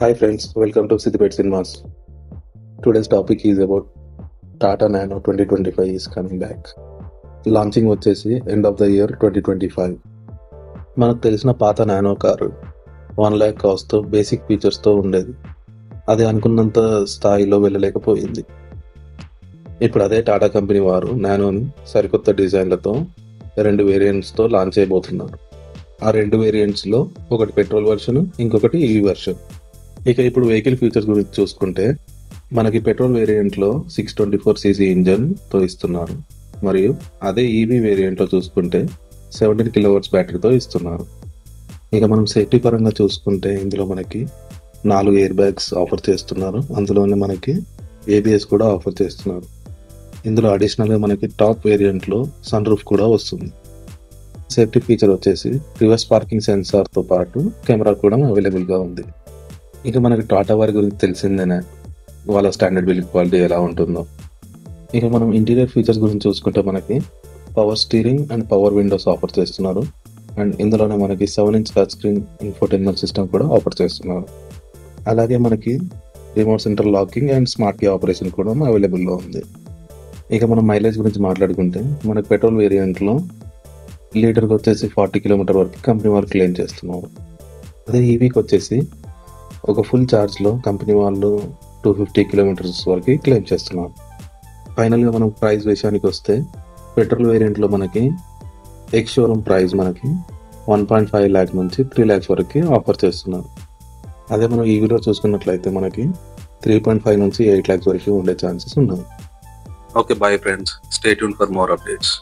Hi friends, welcome to Siddipet Cinemas. Today's topic is about Tata Nano 2025 is coming back. Launching వచ్చేసి end of the year 2025. మనకు తెలిసిన పాత nano car 1 lakh కాస్ట్తో basic ఫీచర్స్తో ఉండేది. అది అనుకున్నంత స్థాయిలో వెళ్ళలేకపోయింది. ఇప్పుడు అదే టాటా కంపెనీ వారు నానోని సరికొత్త డిజైన్లతో 2 వేరియంట్స్తో లాంచ్ చేయబోతున్నారు. ఆ 2 వేరియంట్స్లో ఒకటి పెట్రోల్ వర్షన్, ఇంకొకటి ఈవీ వర్షన్. ఇక ఇప్పుడు వెహికల్ ఫీచర్స్ గురించి చూసుకుంటే మనకి పెట్రోల్ వేరియంట్లో 624cc ఇంజన్తో ఇస్తున్నారు, మరియు అదే ఈవీ వేరియంట్లో చూసుకుంటే 17 kW బ్యాటరీతో ఇస్తున్నారు. ఇక మనం సేఫ్టీ పరంగా చూసుకుంటే ఇందులో మనకి 4 ఎయిర్ బ్యాగ్స్ ఆఫర్ చేస్తున్నారు. అందులోనే మనకి ఏబిఎస్ కూడా ఆఫర్ చేస్తున్నారు. ఇందులో అడిషనల్గా మనకి టాప్ వేరియంట్లో సన్ రూఫ్ కూడా వస్తుంది. సేఫ్టీ ఫీచర్ వచ్చేసి రివర్స్ పార్కింగ్ సెన్సార్తో పాటు కెమెరా కూడా అవైలబుల్గా ఉంది. ఇక మనకి టాటా వారి గురించి తెలిసిందేనే, వాళ్ళ స్టాండర్డ్ బిల్డ్ క్వాలిటీ ఎలా ఉంటుందో. ఇక మనం ఇంటీరియర్ ఫీచర్స్ గురించి చూసుకుంటే మనకి power steering and power windows offer చేస్తున్నారు. అండ్ ఇందులోనే మనకి 7-inch touch screen infotainment system కూడా ఆఫర్ చేస్తున్నారు. అలాగే మనకి remote centre locking and smart key operation కూడా అవైలబుల్లో ఉంది. ఇక మనం మైలేజ్ గురించి మాట్లాడుకుంటే మనకి పెట్రోల్ వేరియంట్లో లీటర్కి వచ్చేసి 40 km వరకు కంపెనీ వాళ్ళు క్లెయిమ్ చేస్తున్నారు. అదే ఈవీకి వచ్చేసి ఒక ఫుల్ ఛార్జ్లో కంపెనీ వాళ్ళు 250 km వరకు క్లెయిమ్ చేస్తున్నారు. ఫైనల్గా మనం ప్రైస్ విషయానికి వస్తే పెట్రోల్ వేరియంట్లో మనకి ఎక్స్ షోరూమ్ ప్రైస్ మనకి 1.5 lakh నుంచి 3 lakhs వరకు ఆఫర్ చేస్తున్నారు. అదే మనం ఈవీలో చూసుకున్నట్లయితే మనకి 3.5 నుంచి 8 lakhs వరకు ఉండే ఛాన్సెస్ ఉన్నాయి. Okay, bye friends, stay tune for more updates.